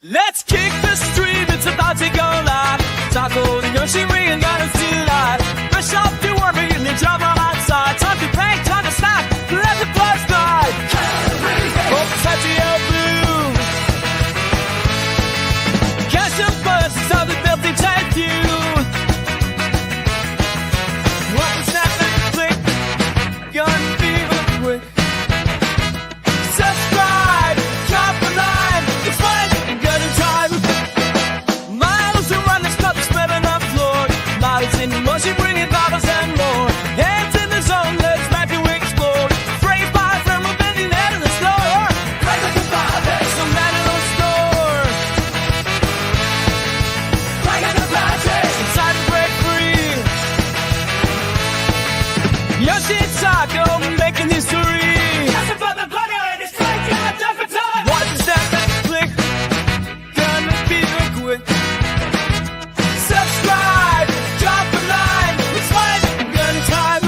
Let's kick the stream, it's about to go live. Taco the ocean ring and got us tonight. Fresh off the work, we're getting the job on outside. Time to prank, time to snap, let the blood slide. Hope it's happy or blue. Catch the bus, it's how the built take you. What was that click? Gonna be real quick. Subscribe, drop a line, it's fun. In motion, bringing bottles and more. Hands in the zone, let's map you explore. Brave by from a bending head in the store. Right like a fire, there's no man in the store. Right like a fire, it's time to break free. Yoshi Taco making history. Just above the bloody and it's right down, done for time. Watch the step and click. Gonna be real quick. Subscribe. Drop a line, it's fun, gun time.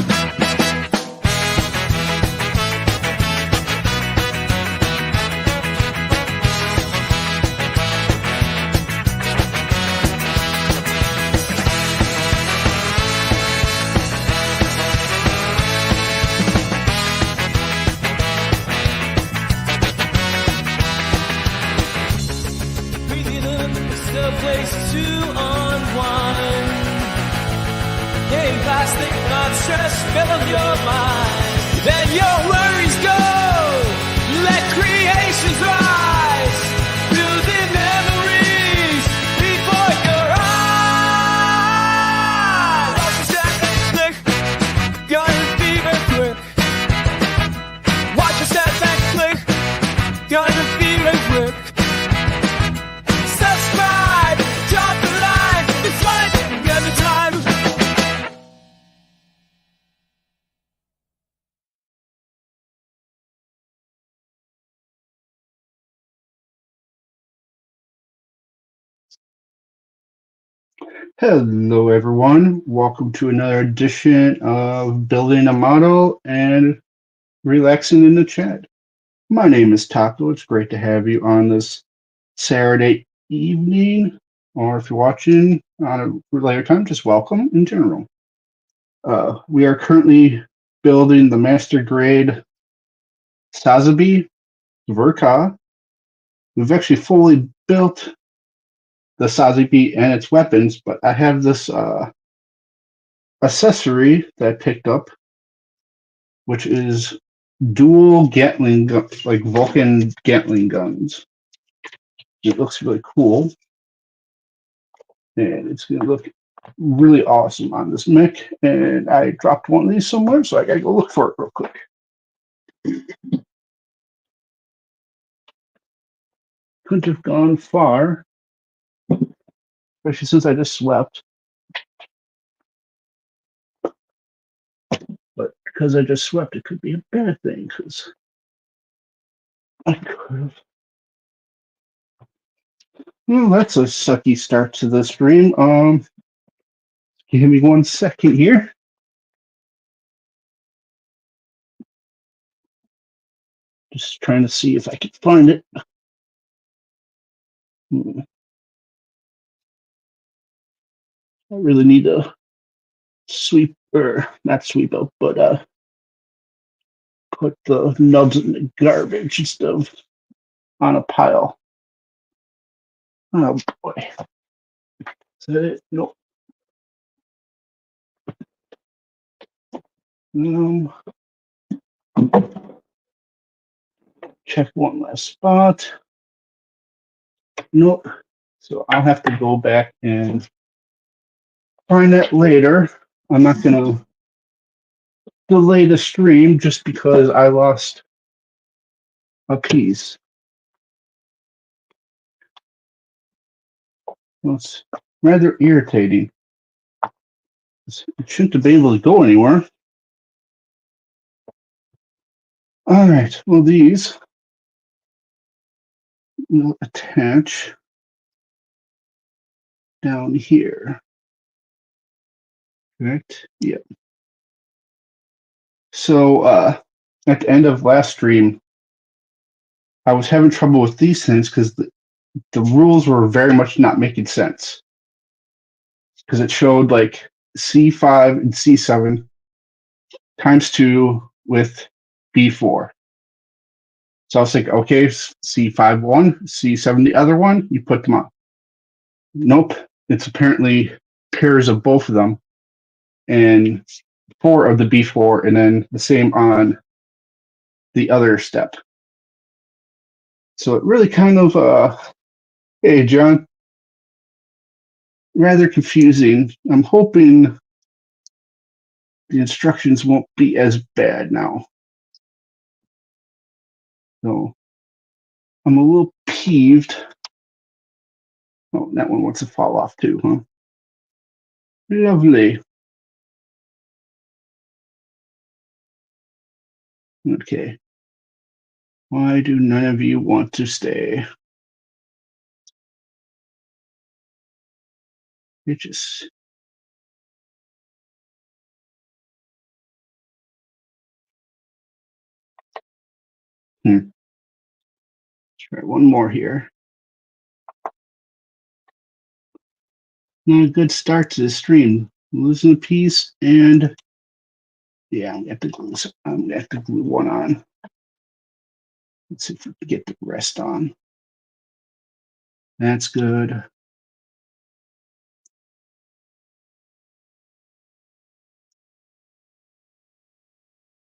Freedom's the place to unwind. Hey, plastic, not stress, fill your mind. Let your worries go. Let creations rise. Building memories before your eyes. Watch your step and click. Gonna be real quick. Watch your step and click. Gonna be real quick. Subscribe, drop the line. It's fun, get the time. Hello everyone, welcome to another edition of Building a Model and Relaxing in the Chat. My name is Taco. It's great to have you on this Saturday evening, or if you're watching on a later time, just welcome in general. We are currently building the master grade Sazabi Verka. We've actually fully built the Sazabi and its weapons, but I have this accessory that I picked up, which is dual gatling guns, like Vulcan gatling guns. It looks really cool, and it's going to look really awesome on this mech. And I dropped one of these somewhere, so I got to go look for it real quick. Couldn't have gone far, especially since I just slept. But because I just slept, it could be a bad thing, because I could have. Well, that's a sucky start to the stream. Give me 1 second here. Just trying to see if I can find it. I really need to sweep, or not sweep up, but put the nubs in the garbage instead of on a pile. Oh boy. Is that it? Nope. Check one last spot. Nope. So I'll have to go back and find that later. I'm not going to delay the stream just because I lost a piece. Well, it's rather irritating. It shouldn't have been able to go anywhere. All right. Well, these will attach down here. Correct? Yep. So at the end of last stream, I was having trouble with these things because the rules were very much not making sense because it showed like C5 and C7 times 2 with B4. So I was like, okay, C5 one, C7 the other one, you put them on. Nope, it's apparently pairs of both of them and 4 of the B4, and then the same on the other step. So it really kind of, hey, John, rather confusing. I'm hoping the instructions won't be as bad now. So I'm a little peeved. Oh, that one wants to fall off too, huh? Lovely. Okay. Why do none of you want to stay? It just... Try one more here. Not a good start to the stream. Losing a piece, and yeah, I'm gonna have to glue one on. Let's see if we can get the rest on. That's good.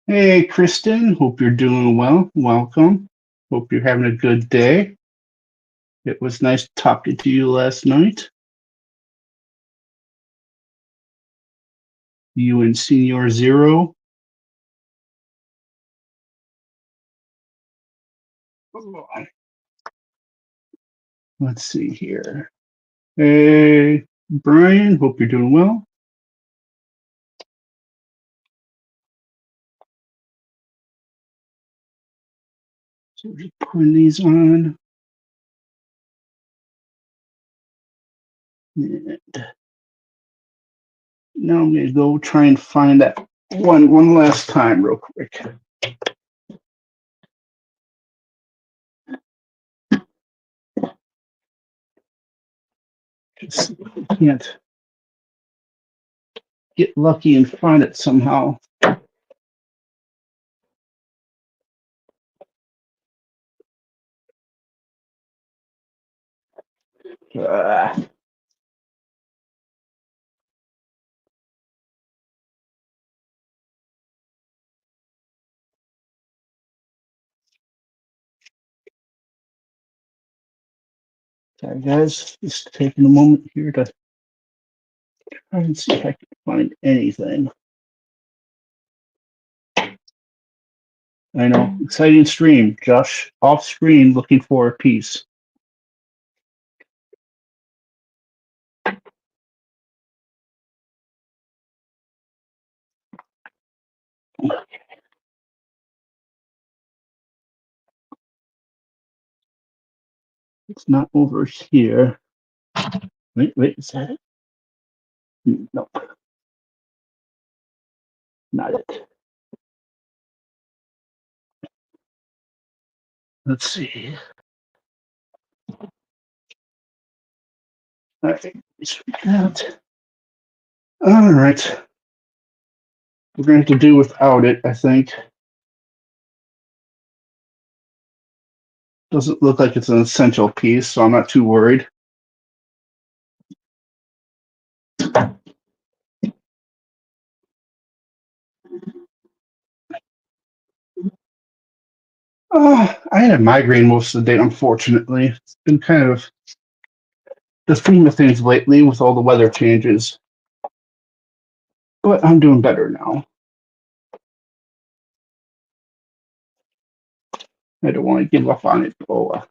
Hey, Kristen. Hope you're doing well. Welcome. Hope you're having a good day. It was nice talking to you last night. You and Senior Zero. Let's see here. Hey, Brian. Hope you're doing well. So just putting these on. And now I'm going to go try and find that one last time real quick. Just see if we can't get lucky and find it somehow. Sorry, guys. Just taking a moment here to try and see if I can find anything. I know, exciting stream. Josh off screen looking for a piece. It's not over here. Wait, is that it? Nope, not it. Let's see. All right, all right. We're going to do without it, I think. Doesn't look like it's an essential piece, so I'm not too worried. I had a migraine most of the day, unfortunately. It's been kind of the theme of things lately with all the weather changes. But I'm doing better now. I don't want to give up on it. Oh,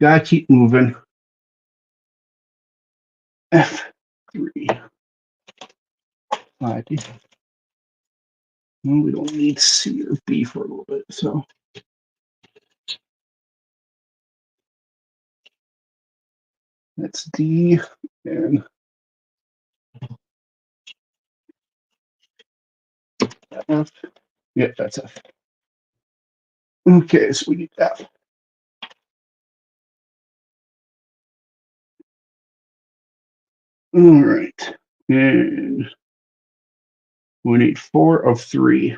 gotta keep moving. F3. 5. Well, we don't need C or B for a little bit, so. That's D, and F. Yep, that's F. Okay, so we need F. All right. And we need 4 of 3.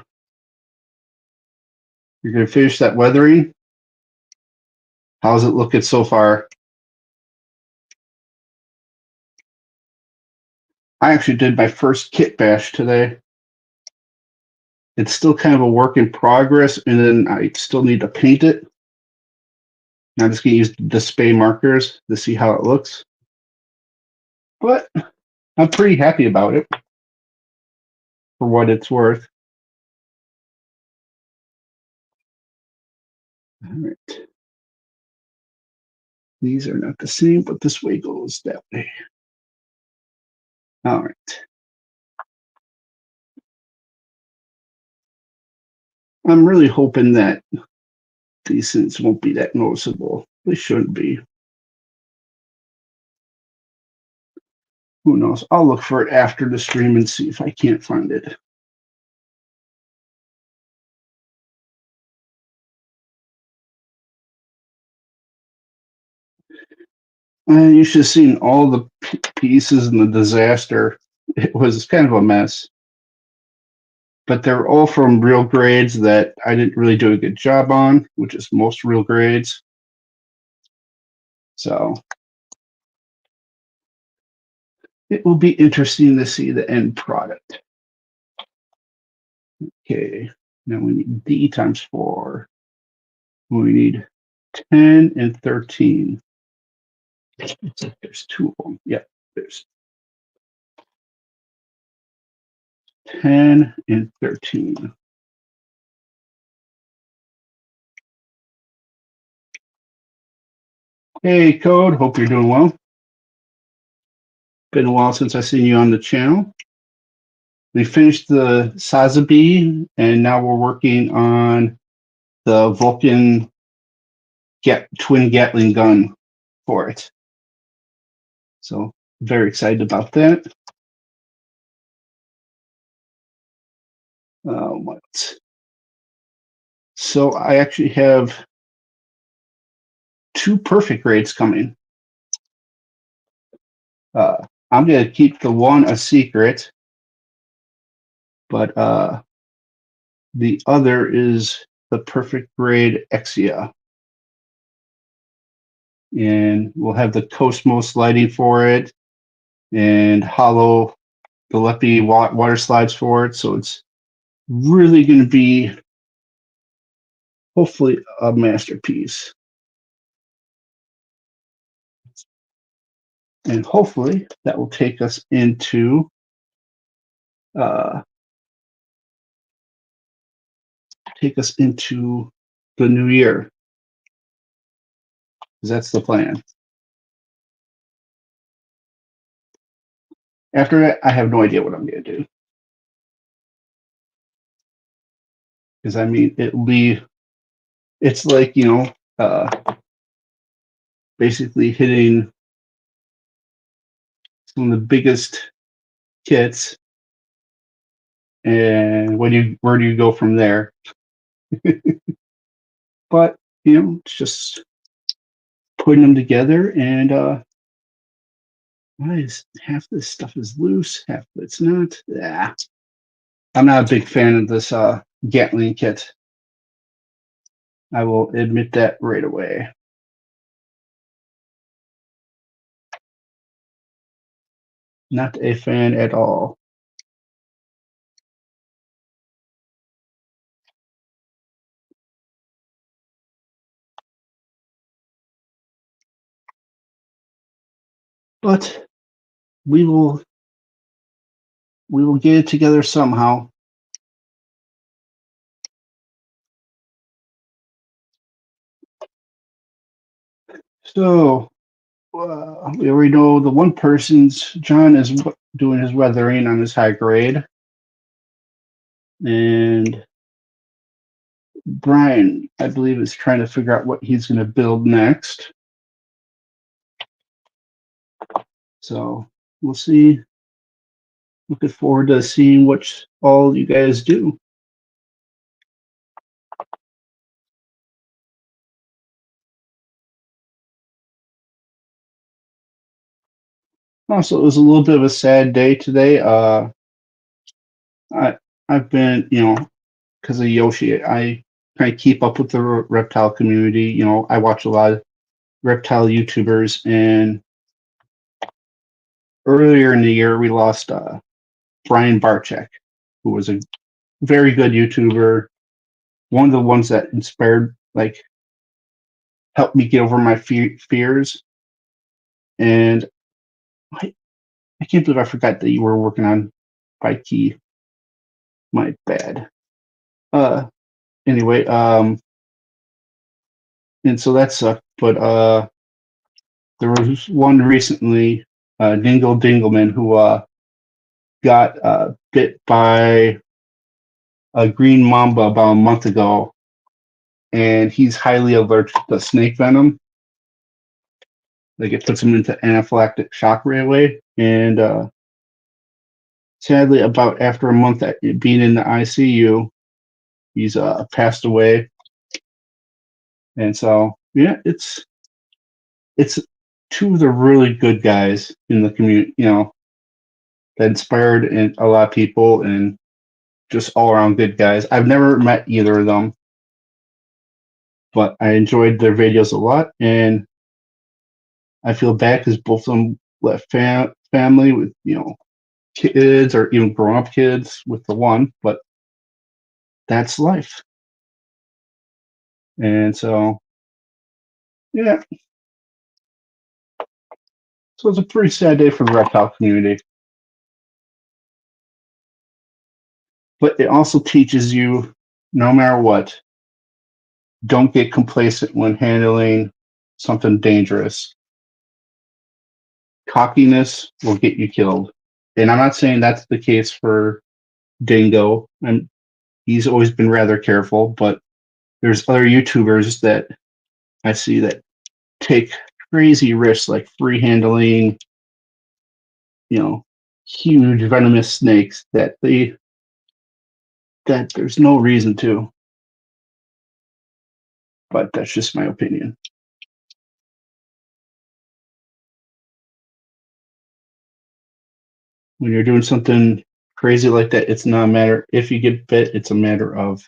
You're going to finish that weathering. How's it looking so far? I actually did my first kit bash today. It's still kind of a work in progress, and then I still need to paint it. I'm just going to use the Dspiae markers to see how it looks. But I'm pretty happy about it for what it's worth. All right. These are not the same, but this way goes that way. All right. I'm really hoping that these things won't be that noticeable. They shouldn't be. Who knows? I'll look for it after the stream and see if I can't find it. You should have seen all the pieces in the disaster. It was kind of a mess. But they're all from real grades that I didn't really do a good job on, which is most real grades. So it will be interesting to see the end product. Okay, now we need D times 4. We need 10 and 13. Looks like there's 2 of them. Yep, there's 10 and 13. Hey, Code. Hope you're doing well. Been a while since I've seen you on the channel. We finished the Sazabi, and now we're working on the Vulcan twin gatling gun for it. So very excited about that. What? So I actually have 2 perfect grades coming. I'm going to keep the one a secret, but the other is the perfect grade Exia. And we'll have the Cosmos lighting for it and hollow Gillespie water slides for it. So it's really going to be hopefully a masterpiece. And hopefully that will take us into the new year. Because that's the plan. After that, I have no idea what I'm going to do. Because I mean, it's like, basically hitting some of the biggest kits, and where do you go from there? But it's just putting them together, and why is half this stuff is loose, half of it's not? Yeah, I'm not a big fan of this gatling kit. I will admit that right away. Not a fan at all. But we will get it together somehow. So we already know the one person's John is doing his weathering on his high grade, and Brian, I believe, is trying to figure out what he's going to build next. So we'll see. Looking forward to seeing what all you guys do. Also, it was a little bit of a sad day today. I've been, because of Yoshi, I kind of keep up with the reptile community. I watch a lot of reptile YouTubers, and earlier in the year we lost Brian Barczyk, who was a very good YouTuber, one of the ones that inspired, like, helped me get over my fears. And I can't believe I forgot that you were working on Key. My bad. Uh, anyway, and so that sucked. But there was one recently, Dingle Dingleman, who got bit by a green mamba about a month ago, and he's highly allergic to snake venom. Like, it puts him into anaphylactic shock right away. And sadly, about after a month at being in the ICU, he's passed away. And so, yeah, it's two of the really good guys in the community, that inspired a lot of people, and just all around good guys. I've never met either of them, but I enjoyed their videos a lot, and I feel bad because both of them left family with, kids, or even grown up kids with the one, but that's life. And so, yeah. So it's a pretty sad day for the reptile community. But it also teaches you, no matter what, don't get complacent when handling something dangerous. Cockiness will get you killed. And I'm not saying that's the case for Dingo. And he's always been rather careful, but there's other YouTubers that I see that take crazy risks, like free handling, huge venomous snakes that there's no reason to. But that's just my opinion. When you're doing something crazy like that, it's not a matter if you get bit, it's a matter of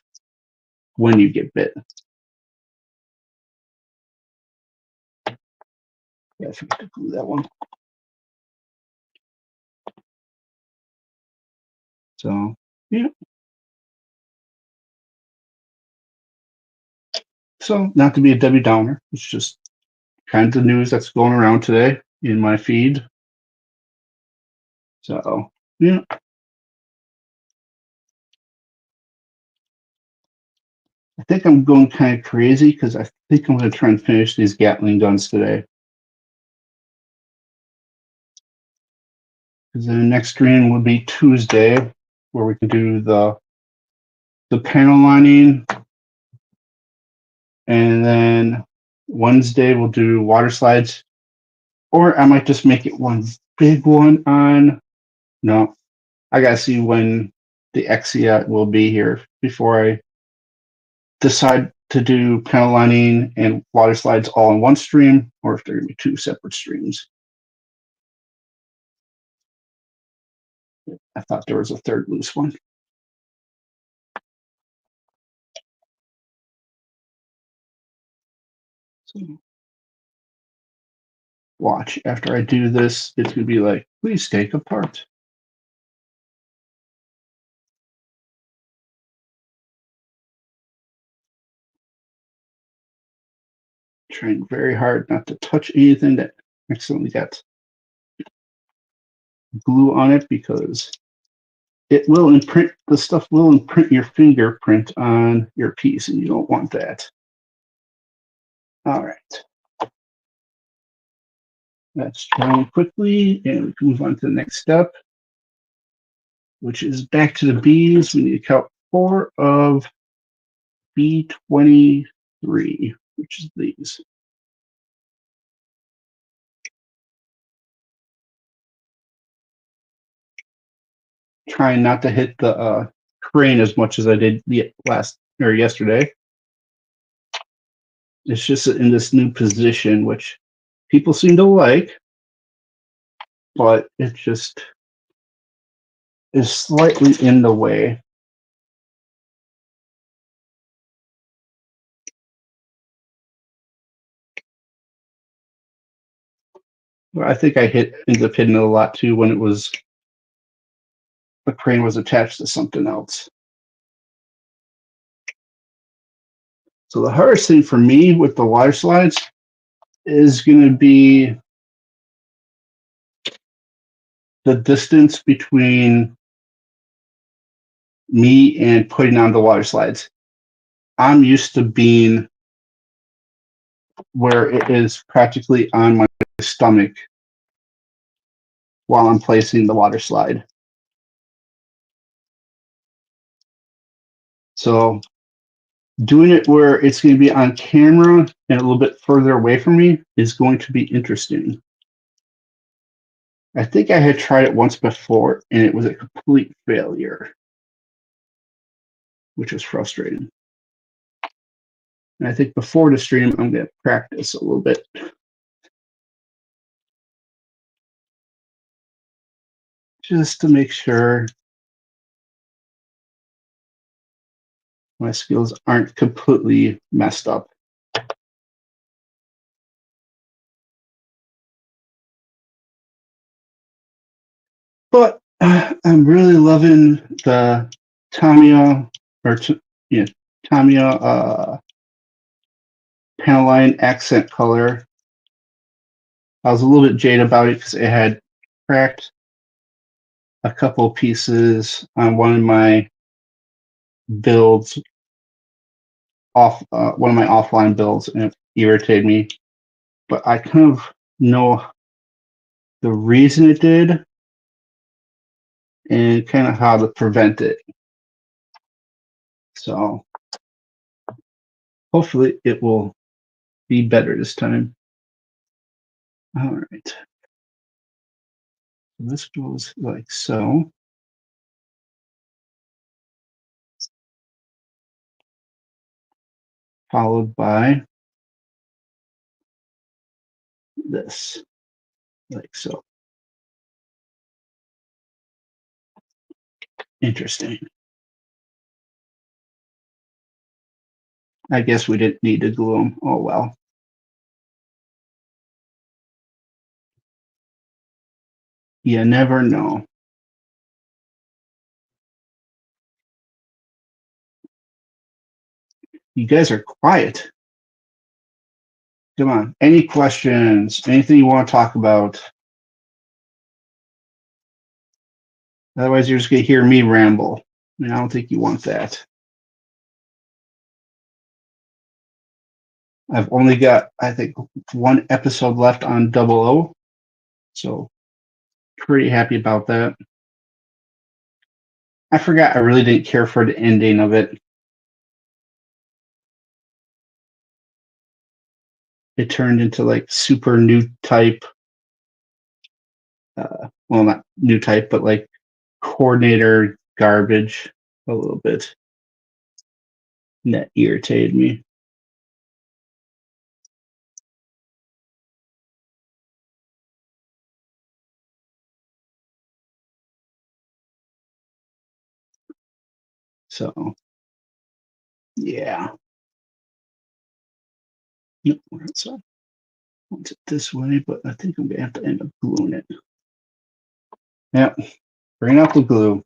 when you get bit. Yeah, I forgot to glue that one. So, yeah. So, not to be a Debbie Downer, it's just kind of the news that's going around today in my feed. So, yeah. I think I'm going kind of crazy because I think I'm going to try and finish these Gatling guns today. Because the next stream will be Tuesday, where we can do the panel lining, and then Wednesday we'll do water slides, or I might just make it one big one on. No, I gotta see when the Exia will be here before I decide to do panel lining and water slides all in one stream, or if they're gonna be two separate streams. I thought there was a third loose one. So watch, after I do this, it's gonna be like, please take apart. Trying very hard not to touch anything that accidentally got glue on it, because it will imprint, the stuff will imprint your fingerprint on your piece, and you don't want that. All right. That's done quickly, and we can move on to the next step, which is back to the bees. We need to count 4 of B23, which is these. Trying not to hit the crane as much as I did yesterday. It's just in this new position, which people seem to like. but it just is slightly in the way. I think I ended up hitting it a lot too when the crane was attached to something else. So the hardest thing for me with the water slides is going to be the distance between me and putting on the water slides. I'm used to being where it is practically on my stomach while I'm placing the water slide. So doing it where it's going to be on camera and a little bit further away from me is going to be interesting. I think I had tried it once before and it was a complete failure, which was frustrating. And I think before the stream, I'm going to practice a little bit. Just to make sure my skills aren't completely messed up. But I'm really loving the Tamiya Tamiya panel line accent color. I was a little bit jaded about it because it had cracked a couple pieces on one of my builds one of my offline builds, and it irritated me. But I kind of know the reason it did and kind of how to prevent it. So hopefully it will be better this time. All right. This goes like so. Followed by this, like so. Interesting. I guess we didn't need to glue them. Oh, well. You never know. You guys are quiet. Come on. Any questions? Anything you want to talk about? Otherwise, you're just going to hear me ramble. I mean, I don't think you want that. I've only got, I think, one episode left on 00. So, pretty happy about that. I forgot I really didn't care for the ending of it. It turned into like super new type. Well, not new type, but like coordinator garbage a little bit. And that irritated me. So, yeah. Nope, we're outside. I want it this way, but I think I'm going to have to end up gluing it. Yep. Bring out the glue.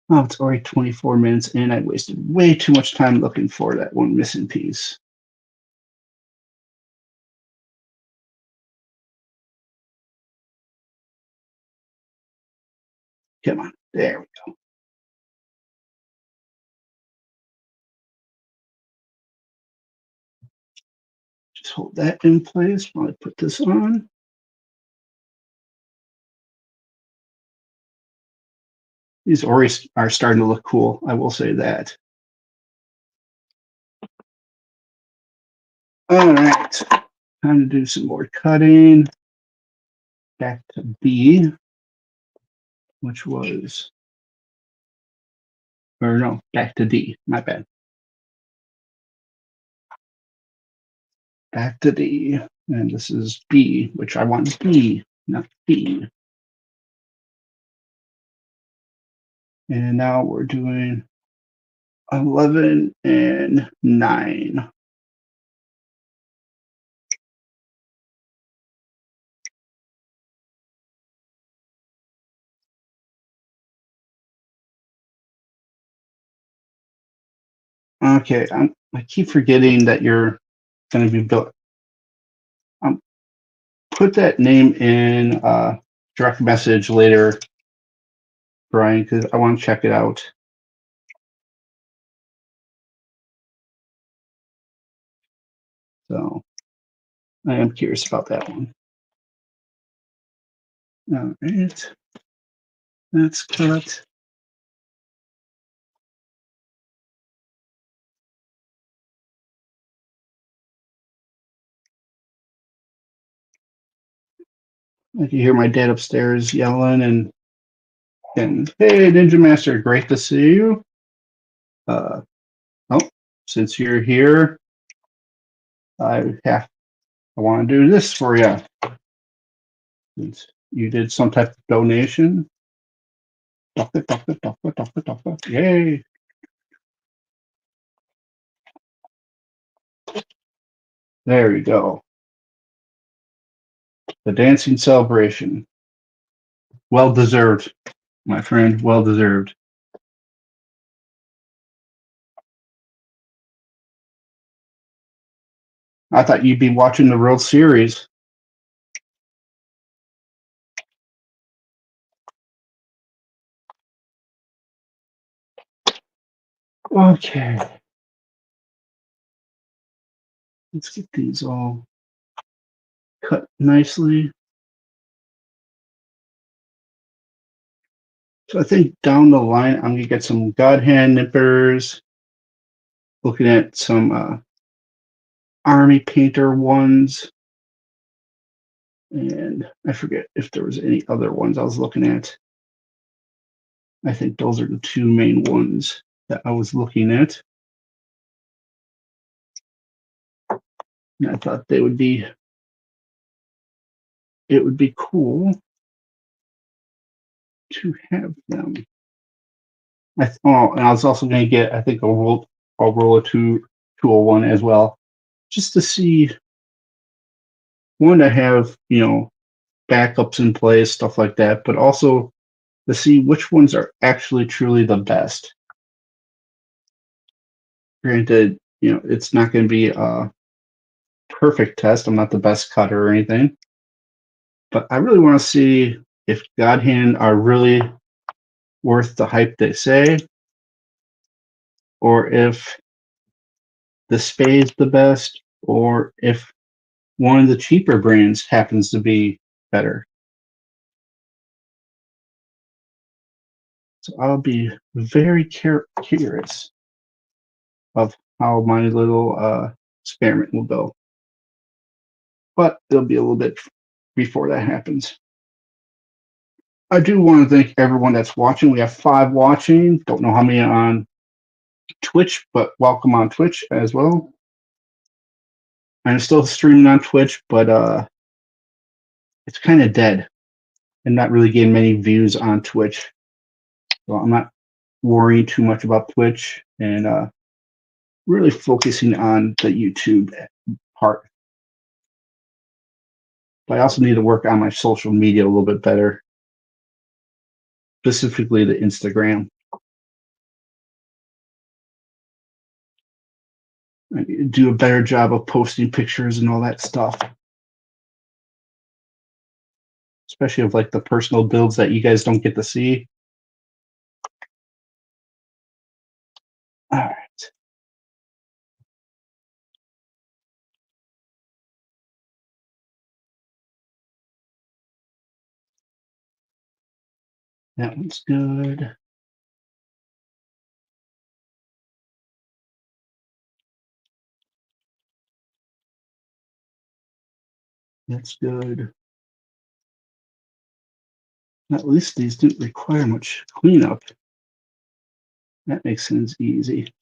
Oh, it's already 24 minutes and I wasted way too much time looking for that one missing piece. Come on. There we go. Just hold that in place while I put this on. These already are starting to look cool. I will say that. All right. Time to do some more cutting. Back to B, which was, or no, back to D. My bad. Back to D. And this is B, which I want B, not B. And now we're doing 11 and 9. Okay, I keep forgetting that you're going to be built. Put that name in direct message later, Brian, because I want to check it out. So I am curious about that one. All right, that's cut. I can hear my dad upstairs yelling and hey, Ninja Master, great to see you. Oh, since you're here, I want to do this for you. Since you did some type of donation. Yay. There we go. The dancing celebration. Well deserved, my friend. Well deserved. I thought you'd be watching the World Series. Okay. Let's get these all cut nicely. So I think down the line, I'm going to get some God hand nippers. Looking at some army painter ones. And I forget if there was any other ones I was looking at. I think those are the two main ones that I was looking at. And I thought it would be cool to have them. And I was also going to get, I think, a roll of 201 as well, just to see, one, to have, backups in place, stuff like that, but also to see which ones are actually truly the best. Granted, it's not going to be a perfect test. I'm not the best cutter or anything, but I really want to see if God hand are really worth the hype they say, or if the Dspiae is the best, or if one of the cheaper brands happens to be better. So I'll be very curious of how my little experiment will go. But it'll be a little bit before that happens. I do want to thank everyone that's watching. We have 5 watching. Don't know how many on Twitch, but welcome on Twitch as well. I'm still streaming on Twitch, but it's kind of dead. I'm not really getting many views on Twitch. So I'm not worrying too much about Twitch and really focusing on the YouTube part. But I also need to work on my social media a little bit better, specifically the Instagram. I need to do a better job of posting pictures and all that stuff, especially of like the personal builds that you guys don't get to see. All right. That one's good. That's good. At least these didn't require much cleanup. That makes things easy.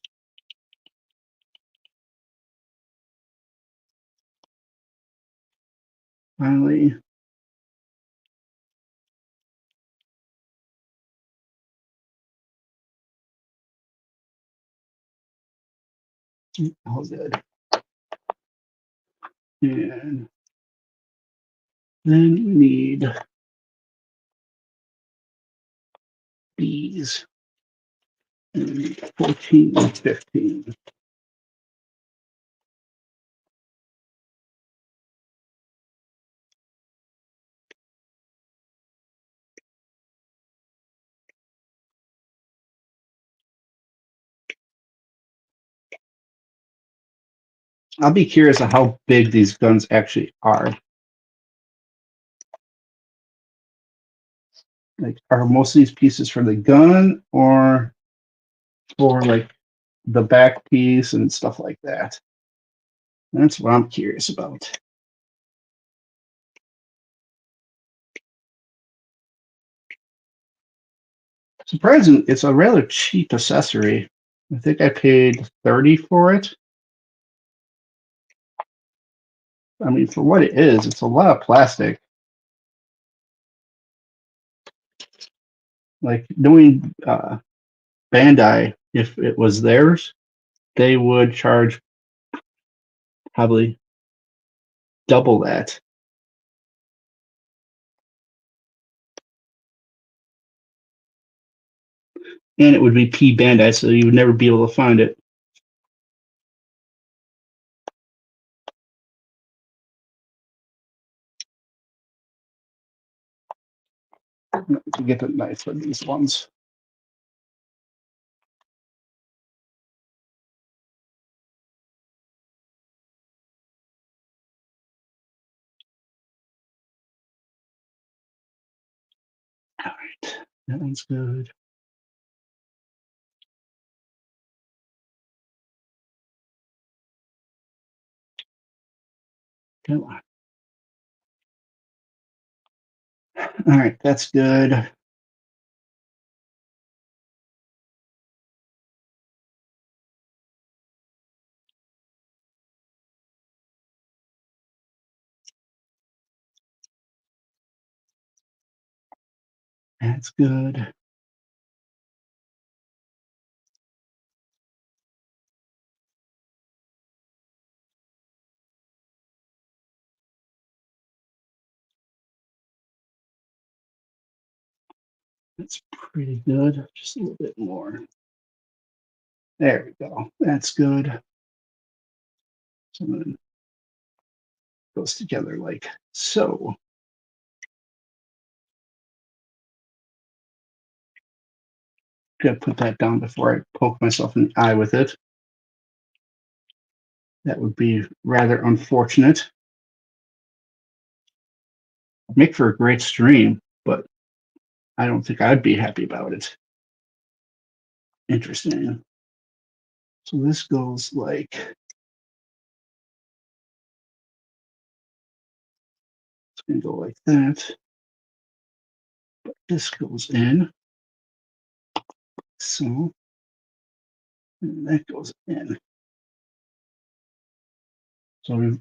Finally. All good. And then we need these. And we need 14 and 15. I'll be curious of how big these guns actually are. Like, are most of these pieces for the gun or for like the back piece and stuff like that? That's what I'm curious about. Surprising, it's a rather cheap accessory. I think I paid 30 for it. I mean, for what it is, it's a lot of plastic. Like, knowing Bandai, if it was theirs, they would charge probably double that. And it would be P Bandai, so you would never be able to find it. To get the knife for these ones. All right, that one's good. Come on. All right, that's good. That's good. That's pretty good. Just a little bit more. There we go. That's good. So then it goes together like so. Gotta put that down before I poke myself in the eye with it. That would be rather unfortunate. Make for a great stream, but I don't think I'd be happy about it. Interesting. So this goes like, it's gonna go like that. But this goes in. So, and that goes in. So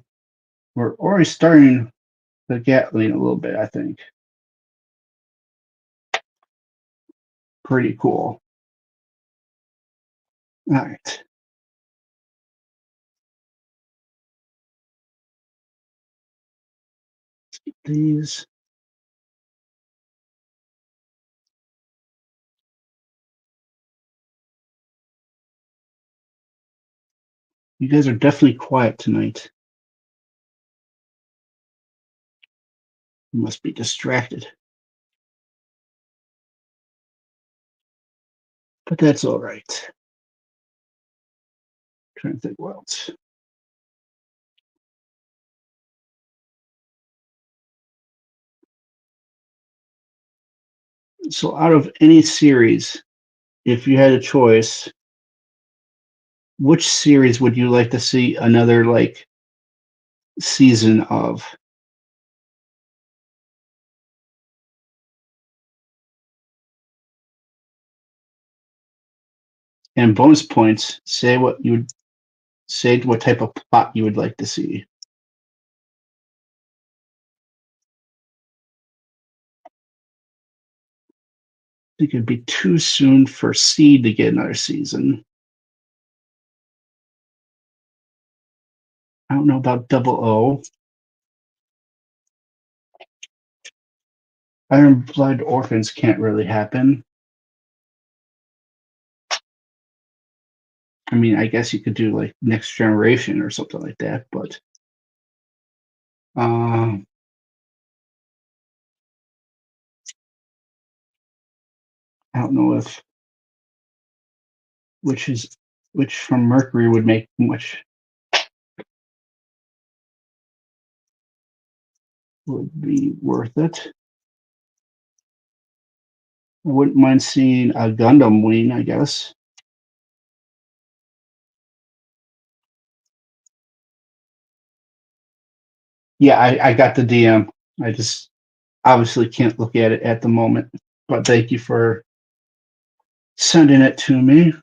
we're already starting the gatling a little bit, I think. Pretty cool. All right. Let's get these. You guys are definitely quiet tonight. You must be distracted. But that's all right. Trying to think what else. So out of any series, if you had a choice, which series would you like to see another like season of? And bonus points, say what you would say, what type of plot you would like to see. think it'd be too soon for Seed to get another season. I don't know about Double O. Iron Blood Orphans can't really happen. I mean, I guess you could do like Next Generation or something like that, but I don't know if which from Mercury would make much would be worth it. I wouldn't mind seeing a Gundam wing, I guess. Yeah, I got the DM. I just obviously can't look at it at the moment, but thank you for sending it to me.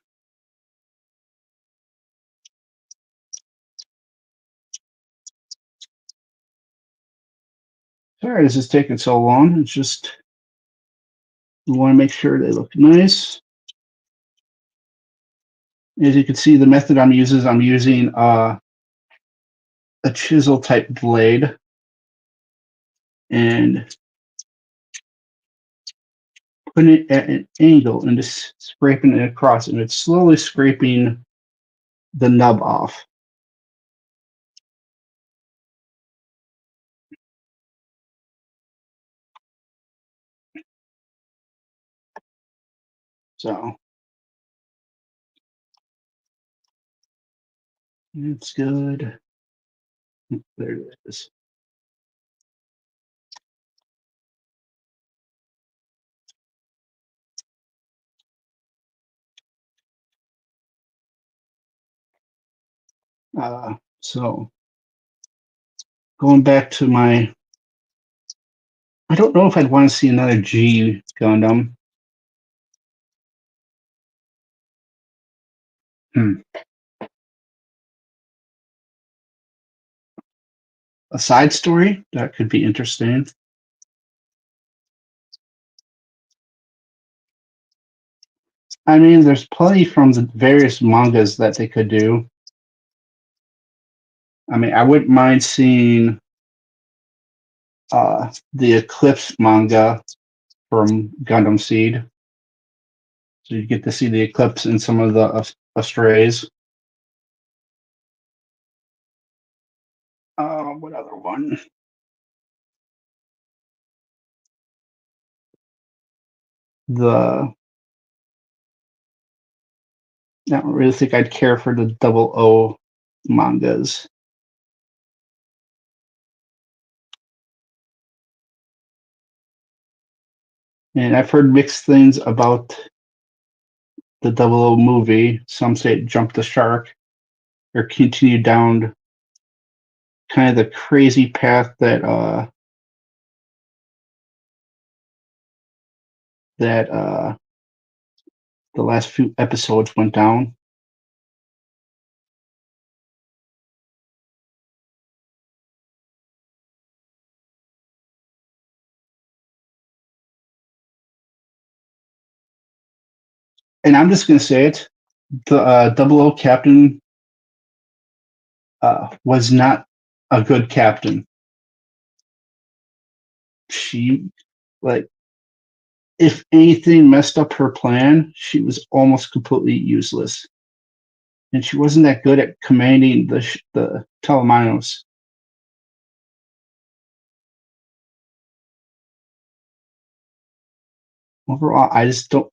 Sorry, this is taking so long. It's just we want to make sure they look nice. As you can see, the method I'm using a chisel type blade and putting it at an angle and just scraping it across, and it's slowly scraping the nub off. So it's good. There it is. So going back to my, I don't know if I'd want to see another G Gundam. A side story that could be interesting. I mean, there's plenty from the various mangas that they could do. I mean, I wouldn't mind seeing the Eclipse manga from Gundam Seed. So you get to see the Eclipse in some of the Astrays. What other one? I don't really think I'd care for the Double O mangas. And I've heard mixed things about the Double O movie. Some say it jumped the shark or continued down kind of the crazy path that the last few episodes went down. And I'm just going to say it: the Double O captain was not a good captain. She, like, if anything messed up her plan, she was almost completely useless, and she wasn't that good at commanding the Telemanos. Overall, I just don't.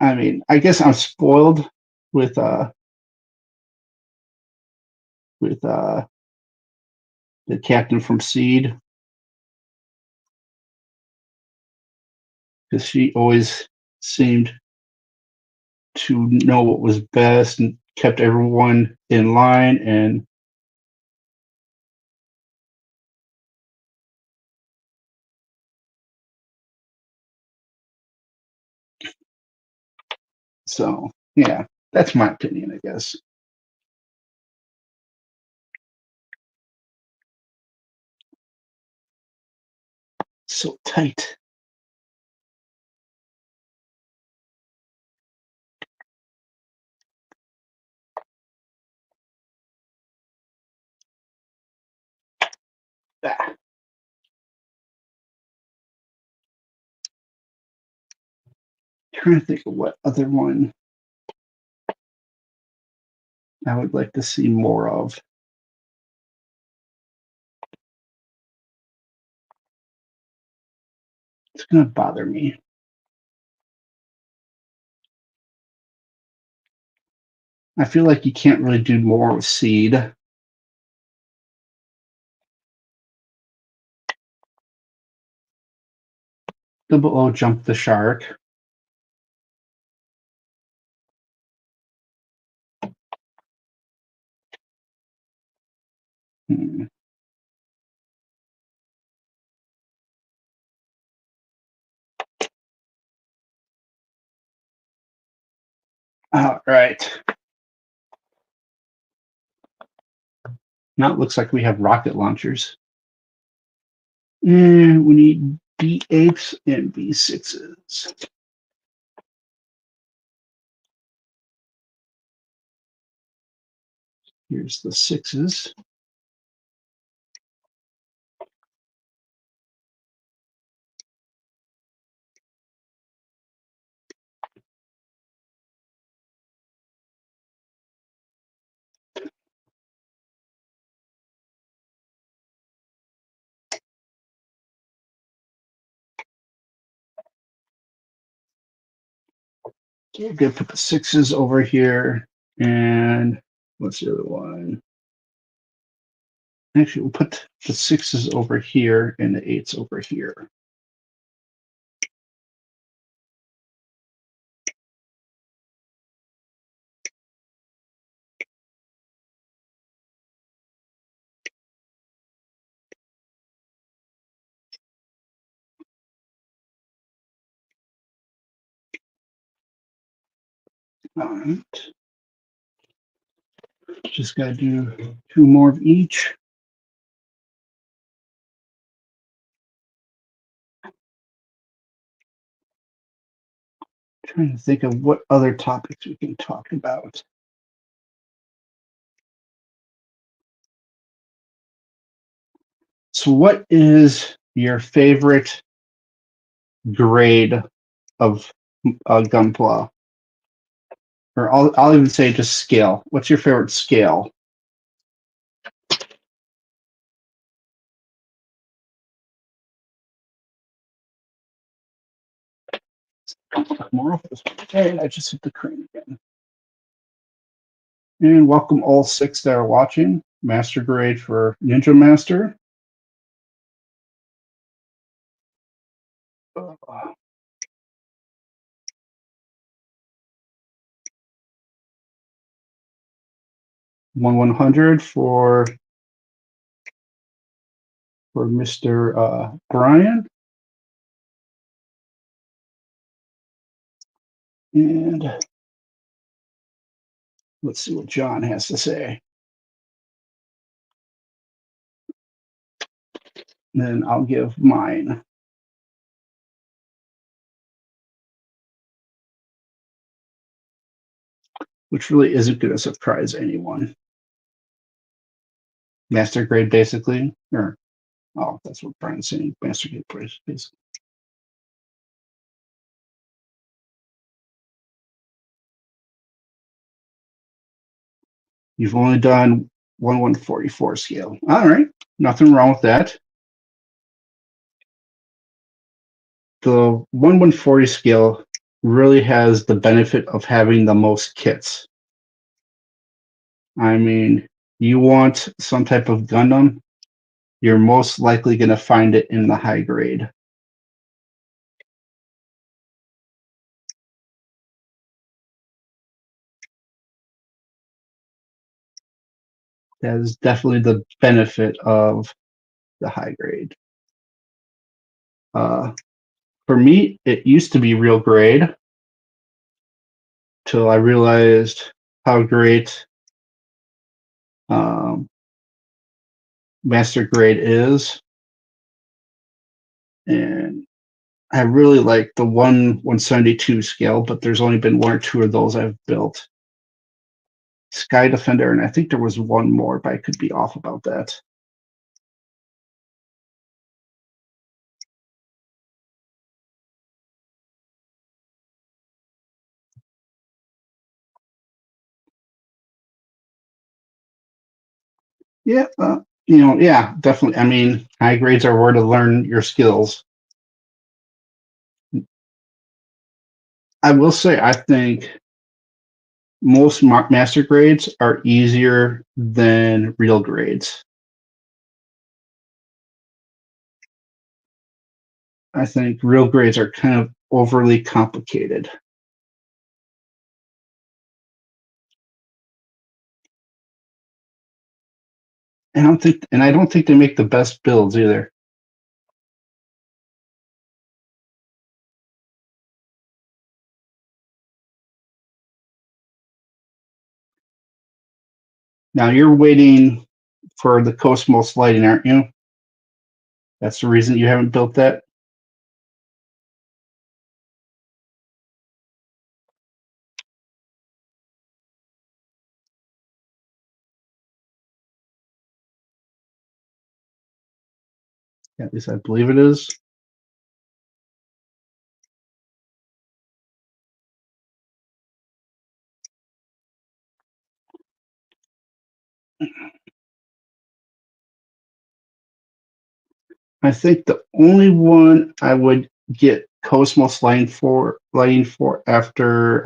I mean, I guess I'm spoiled with with the captain from Seed because she always seemed to know what was best and kept everyone in line. And so, yeah, that's my opinion, I guess. So tight. Trying to think of what other one I would like to see more of. It's going to bother me. I feel like you can't really do more with seed. Double O jump the shark. All right. Now it looks like we have rocket launchers. And we need B8s and B6s. Here's the 6s. So we're going to put the 6s over here. And what's the other one? Actually, we'll put the 6s over here and the 8s over here. All right. Just got to do 2 more of each. Trying to think of what other topics we can talk about. So what is your favorite grade of gunpla? Or I'll even say just scale. What's your favorite scale? More of this. Okay, I just hit the crane again. And welcome all 6 that are watching. Master grade for Ninja Master. 100 for Mr. Brian. And let's see what John has to say. And then I'll give mine. Which really isn't going to surprise anyone. Master grade, basically. Or, oh, that's what Brian's saying. Master grade, basically. You've only done 1/144 scale. All right, nothing wrong with that. The 1/140 scale really has the benefit of having the most kits. I mean, you want some type of Gundam, you're most likely going to find it in the high grade. That is definitely the benefit of the high grade. For me, it used to be real grade till I realized how great master grade is. And I really like the 1/172 scale, but there's only been 1 or 2 of those I've built. Sky Defender, and I think there was 1 more, but I could be off about that. Yeah, yeah, definitely. I mean, high grades are where to learn your skills. I will say, I think most master grades are easier than real grades. I think real grades are kind of overly complicated. I don't think they make the best builds either. Now you're waiting for the Cosmos lighting, aren't you? That's the reason you haven't built that. At least I believe it is. I think the only one I would get Cosmos lighting for after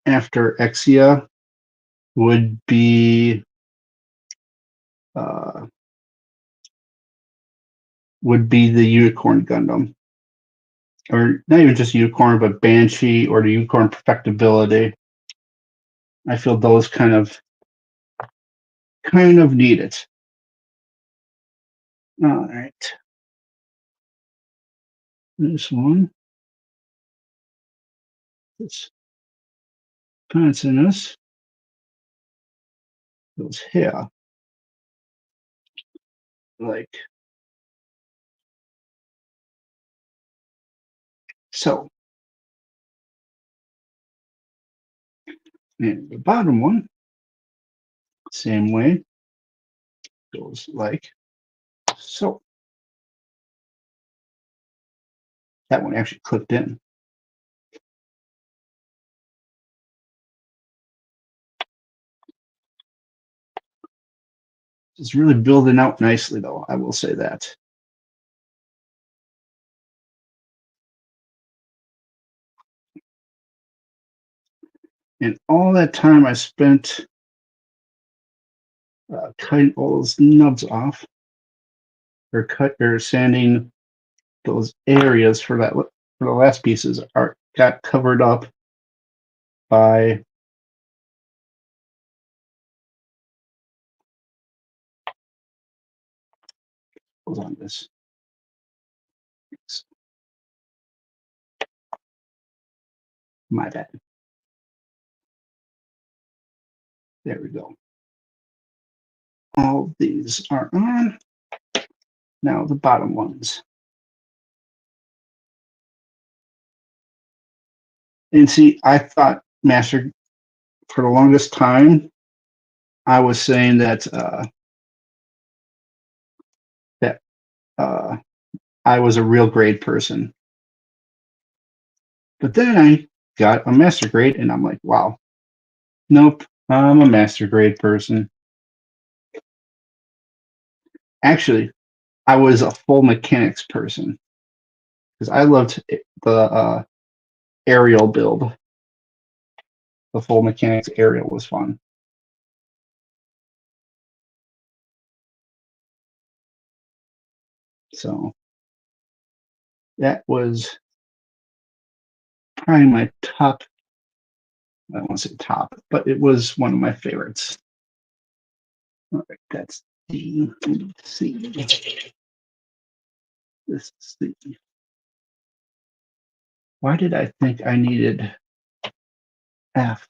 Exia uh, would be the Unicorn Gundam, or not even just Unicorn, but Banshee or the Unicorn Perfectibility. I feel those kind of need it. All right, this one. This Pansinus goes here, like so. And the bottom one, same way, goes like so. That one actually clipped in. It's really building out nicely, though. I will say that. And all that time I spent cutting all those nubs off, or sanding those areas for the last pieces got covered up by hold on this. My bad. There we go. All these are on. Now the bottom ones. And see, I thought Master for the longest time. I was saying that I was a real grade person, but then I got a master grade, and I'm like, wow, nope, I'm a master grade person. Actually, I was a full mechanics person because I loved the aerial build. The full mechanics aerial was fun. So that was probably my top. I don't want to say top, but it was one of my favorites. All right, that's D, C. This is the. Why did I think I needed F?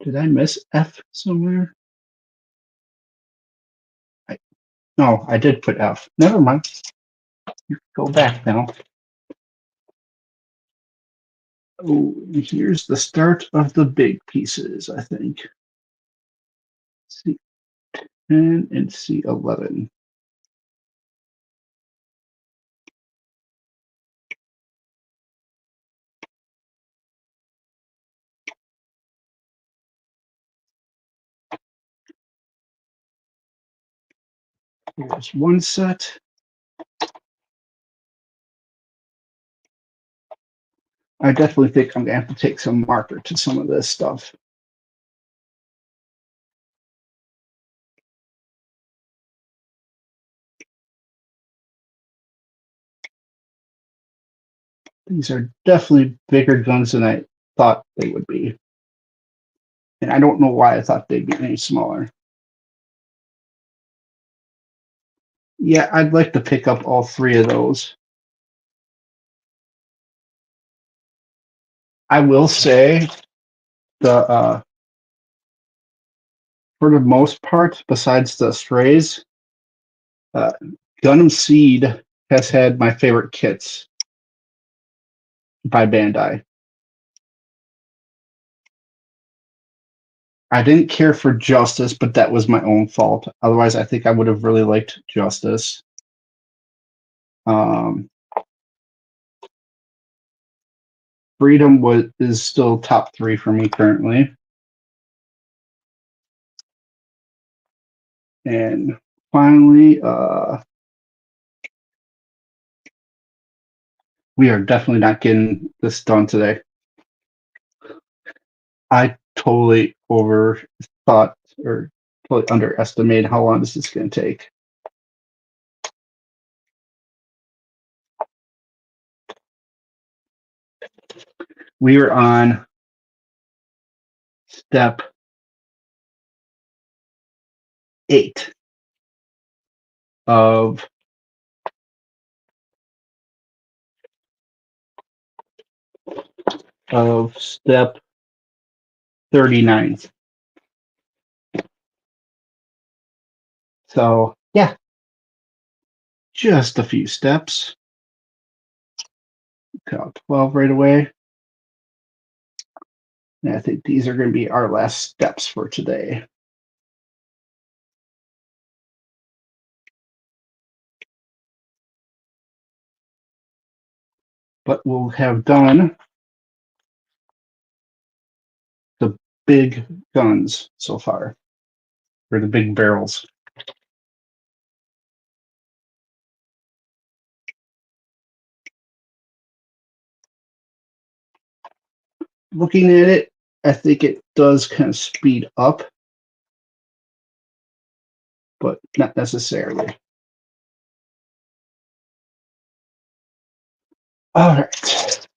Did I miss F somewhere? No, I did put F. Never mind. Go back now. Oh, here's the start of the big pieces, I think. C10 and C11. Here's one set. I definitely think I'm gonna have to take some marker to some of this stuff. These are definitely bigger guns than I thought they would be. And I don't know why I thought they'd be any smaller. Yeah, I'd like to pick up all three of those. I will say the for the most part, besides the strays, uh, Gundam Seed has had my favorite kits by Bandai. I didn't care for Justice, but that was my own fault. Otherwise, I think I would have really liked Justice. Freedom is still top 3 for me currently. And finally, we are definitely not getting this done today. I totally overthought or totally underestimated how long this is going to take. We are on step 8 of step 39. So yeah, just a few steps. Got 12 right away. And I think these are going to be our last steps for today. But we'll have done the big guns so far, or the big barrels. Looking at it, I think it does kind of speed up, but not necessarily. All right.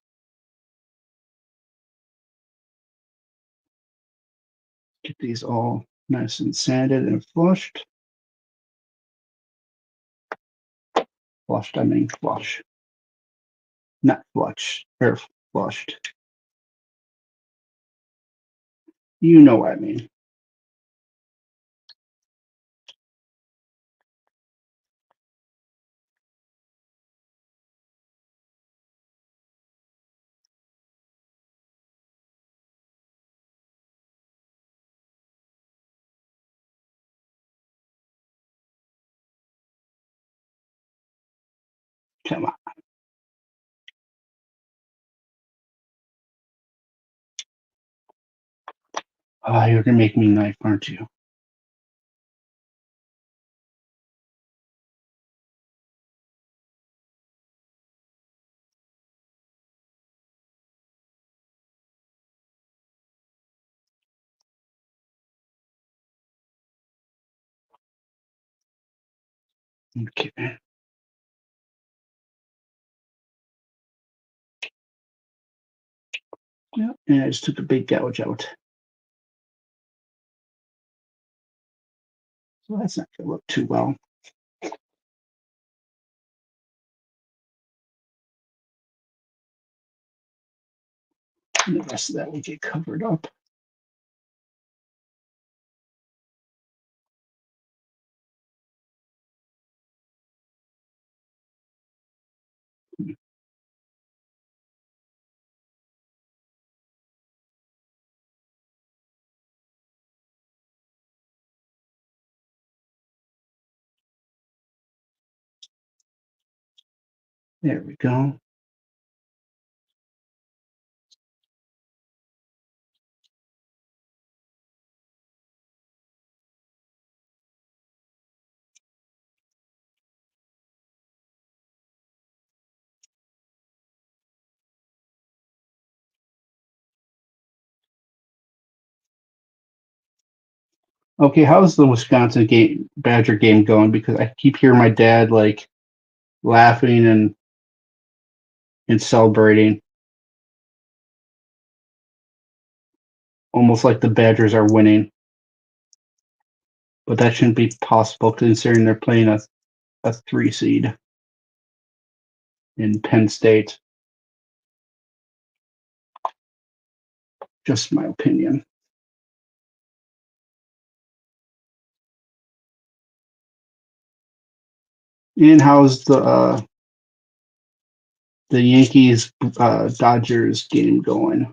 Get these all nice and sanded and flushed. Flushed, I mean flush. Not flush, or flushed. You know what I mean. Come on. Oh, you're going to make me knife, aren't you? Okay. Yeah, and I just took a big gouge out. So that's not going to look too well. And the rest of that will get covered up. There we go. Okay, how's the Wisconsin game Badger game going? Because I keep hearing my dad like laughing and celebrating, almost like the Badgers are winning. But that shouldn't be possible considering they're playing a 3 seed in Penn State. Just my opinion. And how's the Yankees Dodgers game going?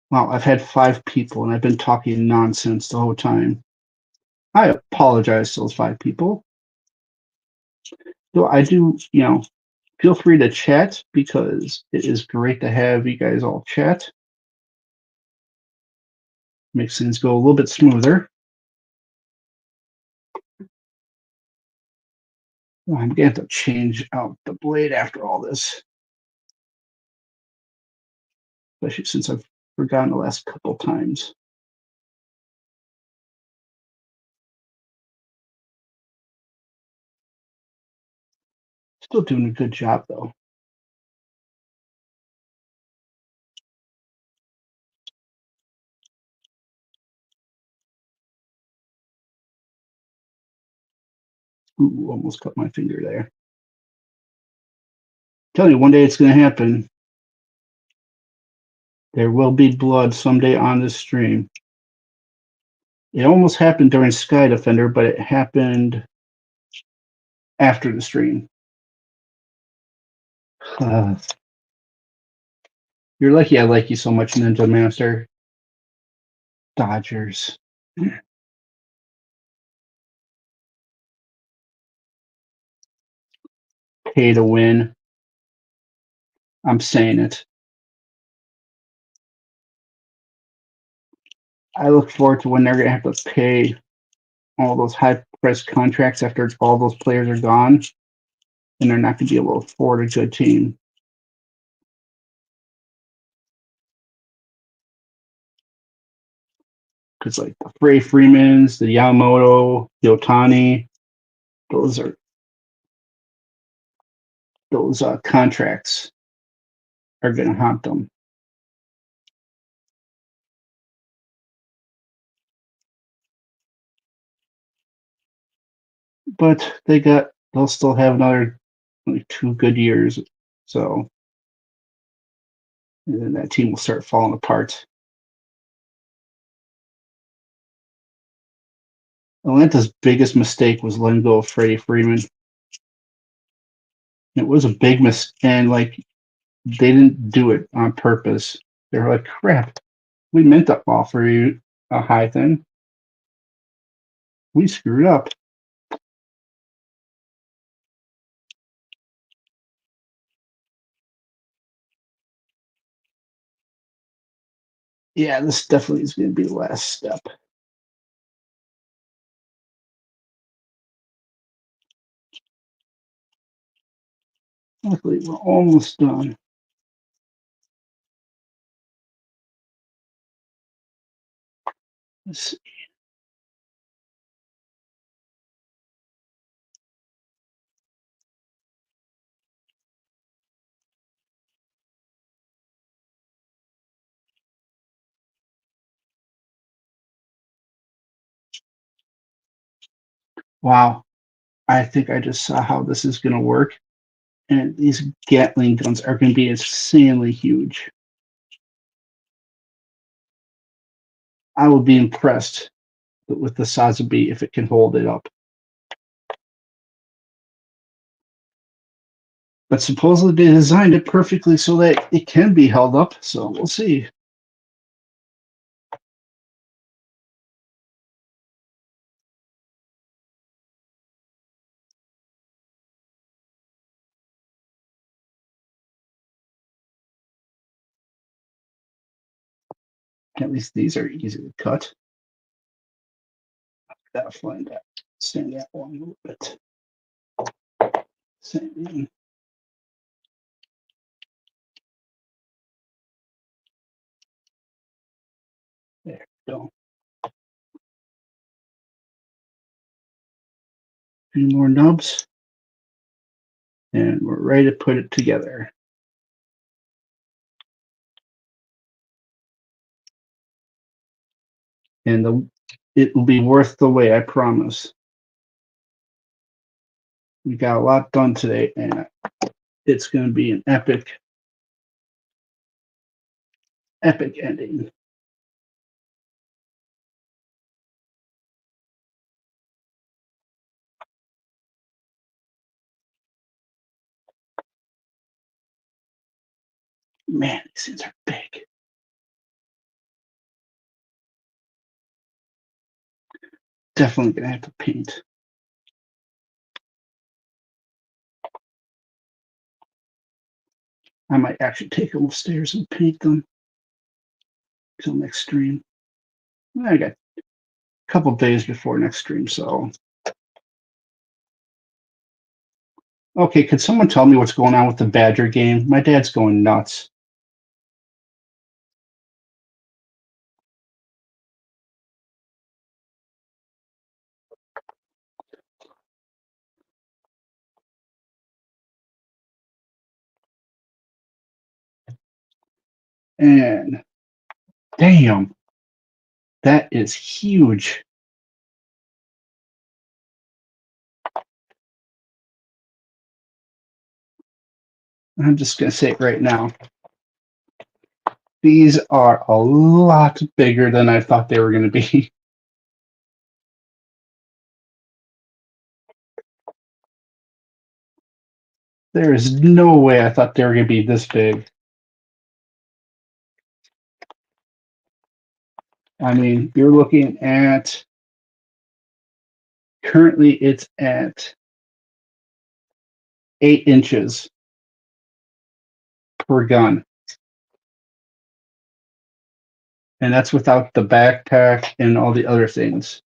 Wow, I've had 5 people and I've been talking nonsense the whole time. I apologize to those 5 people. So I do, feel free to chat because it is great to have you guys all chat. Makes things go a little bit smoother. Well, I'm gonna have to change out the blade after all this, especially since I've forgotten the last couple times. Still doing a good job though. Ooh, almost cut my finger there. Tell you, one day it's gonna happen. There will be blood someday on this stream. It almost happened during Sky Defender, but it happened after the stream. You're lucky I like you so much, Ninja Master. Dodgers. Pay to win. I'm saying it. I look forward to when they're going to have to pay all those high price contracts after all those players are gone, and they're not going to be able to afford a good team. Because like the Frey Freemans, the Yamamoto, the Otani, those contracts are going to haunt them. But they'll still have another like 2 good years, so and then that team will start falling apart. Atlanta's biggest mistake was letting go of Freddie Freeman. It was a big mistake, and like they didn't do it on purpose. They were like, "Crap, we meant to offer you a high thing. We screwed up." Yeah, this definitely is going to be the last step. Luckily, we're almost done. Let's see. Wow, I think I just saw how this is going to work. And these gatling guns are going to be insanely huge. I will be impressed with the Sazabi if it can hold it up. But supposedly they designed it perfectly so that it can be held up, so we'll see. At least these are easy to cut. Definitely stand that one a little bit. Same. There. go. A few more nubs. And we're ready to put it together. And it will be worth the wait, I promise. We got a lot done today, and it's going to be an epic ending. Man, these things are big. Definitely going to have to paint. I might actually take them upstairs and paint them till next stream. I got a couple days before next stream, so. Okay, could someone tell me what's going on with the Badger game? My dad's going nuts. And damn, that is huge. I'm just going to say it right now. These are a lot bigger than I thought they were going to be. There is no way I thought they were going to be this big. I mean, you're looking at, currently it's at 8 inches per gun. And that's without the backpack and all the other things.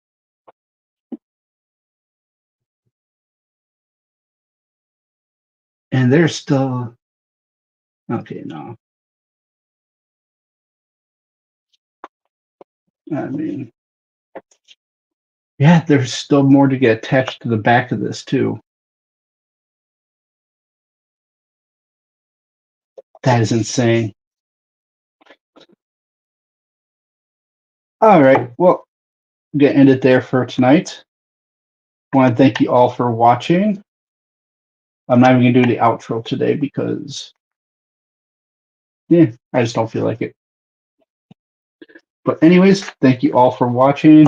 And they're still, okay, no. I mean, yeah, there's still more to get attached to the back of this too. That is insane. All right, well, I'm going to end it there for tonight. I want to thank you all for watching. I'm not even going to do the outro today because, yeah, I just don't feel like it. But anyways, thank you all for watching.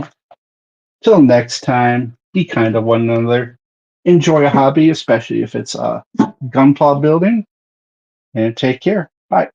Till next time, be kind to one another. Enjoy a hobby, especially if it's gunpla building. And take care. Bye.